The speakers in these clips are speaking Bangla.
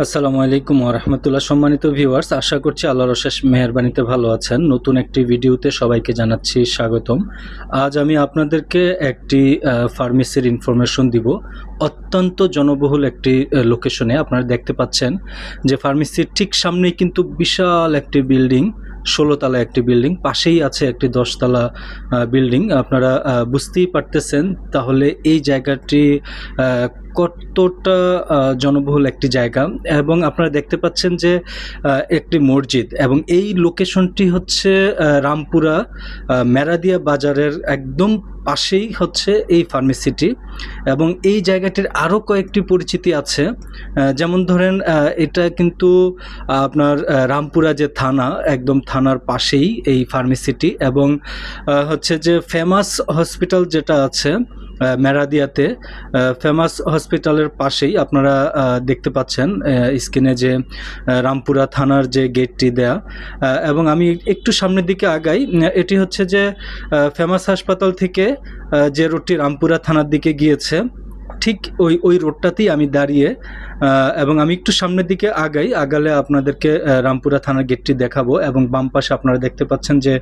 আসসালামু আলাইকুম ওয়া রাহমাতুল্লাহ। সম্মানিত ভিউয়ার্স, আশা করছি আল্লাহর অশেষ মেহেরবানিতে ভালো আছেন। নতুন একটি ভিডিওতে সবাইকে জানাচ্ছি স্বাগতম। আজ আমি আপনাদেরকে একটি ফার্মেসির ইনফরমেশন দিব। অত্যন্ত জনবহুল একটি লোকেশনে আপনারা দেখতে পাচ্ছেন যে ফার্মেসির ঠিক সামনেই কিন্তু বিশাল একটি বিল্ডিং, 16 তলা একটি বিল্ডিং, পাশেই আছে একটি 10 তলা বিল্ডিং। আপনারা বুঝতেই পারতেছেন তাহলে এই জায়গাটি কতটা জনবহুল একটি জায়গা। এবং আপনারা দেখতে পাচ্ছেন যে একটি মসজিদ, এবং এই লোকেশনটি হচ্ছে রামপুরা মেরাদিয়া বাজারের একদম পাশেই হচ্ছে এই ফার্মেসিটি। এবং এই জায়গাটির আরও কয়েকটি পরিচিতি আছে, যেমন ধরেন এটা কিন্তু আপনার রামপুরা যে থানা, একদম থানার পাশেই এই ফার্মেসিটি। এবং হচ্ছে যে ফেমাস হসপিটাল যেটা আছে মেরাদিয়াতে, ফেমাস হসপিটালের পাশেই আপনারা দেখতে পাচ্ছেন স্ক্রিনে যে রামপুরা থানার যে গেটটি দেয়া। এবং আমি একটু সামনের দিকে আগাই, এটি হচ্ছে যে ফেমাস হাসপাতাল থেকে যে রোডটি রামপুরা থানার দিকে গিয়েছে, ঠিক ওই রোডটাতেই আমি দাঁড়িয়ে। এবং আমি একটু সামনের দিকে আগালে আপনাদেরকে রামপুরা থানার গেটটি দেখাবো। এবং বাম পাশে আপনারা দেখতে পাচ্ছেন যে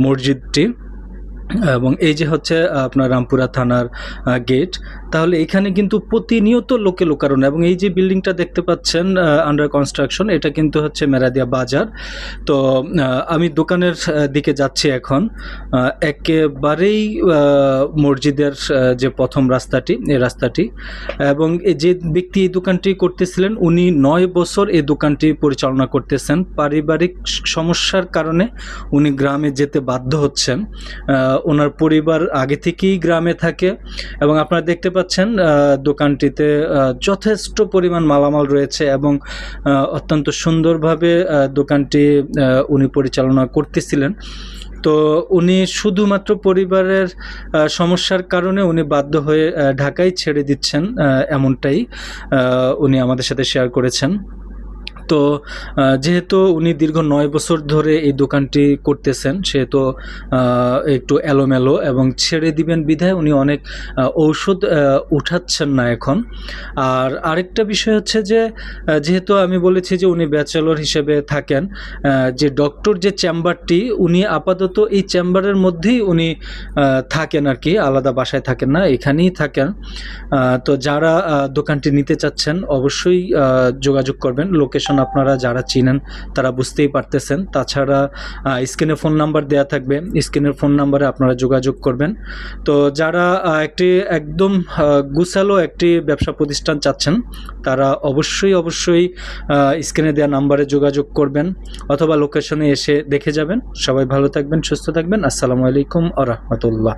মসজিদটি, এবং এই যে হচ্ছে আপনার রামপুরা থানার গেট। তাহলে এখানে কিন্তু প্রতিনিয়ত লোকারণ। এবং এই যে বিল্ডিংটা দেখতে পাচ্ছেন আন্ডার কনস্ট্রাকশন, এটা কিন্তু হচ্ছে মেরাদিয়া বাজার। তো আমি দোকানের দিকে যাচ্ছি এখন। একেবারেই মসজিদের যে প্রথম রাস্তাটি, এই রাস্তাটি। এবং যে ব্যক্তি এই দোকানটি করতেছিলেন, উনি 9 বছর এই দোকানটি পরিচালনা করতেছেন। পারিবারিক সমস্যার কারণে উনি গ্রামে যেতে বাধ্য হচ্ছেন। ওনার পরিবার আগে থেকেই গ্রামে থাকে। এবং আপনারা দেখতে পাচ্ছেন দোকানটিতে যথেষ্ট পরিমাণ মালামাল রয়েছে, এবং অত্যন্ত সুন্দরভাবে দোকানটি উনি পরিচালনা করতেছিলেন। তো উনি শুধুমাত্র পরিবারের সমস্যার কারণে উনি বাধ্য হয়ে ঢাকায় ছেড়ে দিচ্ছেন, এমনটাই উনি আমাদের সাথে শেয়ার করেছেন। তো যেহেতু উনি দীর্ঘ 9 বছর ধরে এই দোকানটি করতেছেন, সেহেতু একটু এলোমেলো, এবং ছেড়ে দিবেন বিধায় উনি অনেক ঔষধ উঠাচ্ছেন না এখন। আর আরেকটা বিষয় হচ্ছে যে যেহেতু আমি বলেছি যে উনি ব্যাচেলর হিসেবে থাকেন, যে ডক্টর যে চেম্বারটি, উনি আপাতত এই চেম্বারের মধ্যেই উনি থাকেন আর কি, আলাদা বাসায় থাকেন না, এখানেই থাকেন। তো যারা দোকানটি নিতে চাচ্ছেন অবশ্যই যোগাযোগ করবেন। লোকেশন আপনারা যারা চিনেন তারা বুঝতেই পারতেছেন। তাছাড়া স্ক্রিনে ফোন নাম্বার দেয়া থাকবে, স্ক্রিনের ফোন নাম্বারে আপনারা যোগাযোগ করবেন। তো যারা একটি একদম গুছালো একটি ব্যবসা প্রতিষ্ঠান চাচ্ছেন, তারা অবশ্যই স্ক্রিনে দেওয়া নাম্বারে যোগাযোগ করবেন, অথবা লোকেশনে এসে দেখে যাবেন। সবাই ভালো থাকবেন, সুস্থ থাকবেন। আসসালামু আলাইকুম ওয়া রাহমাতুল্লাহ।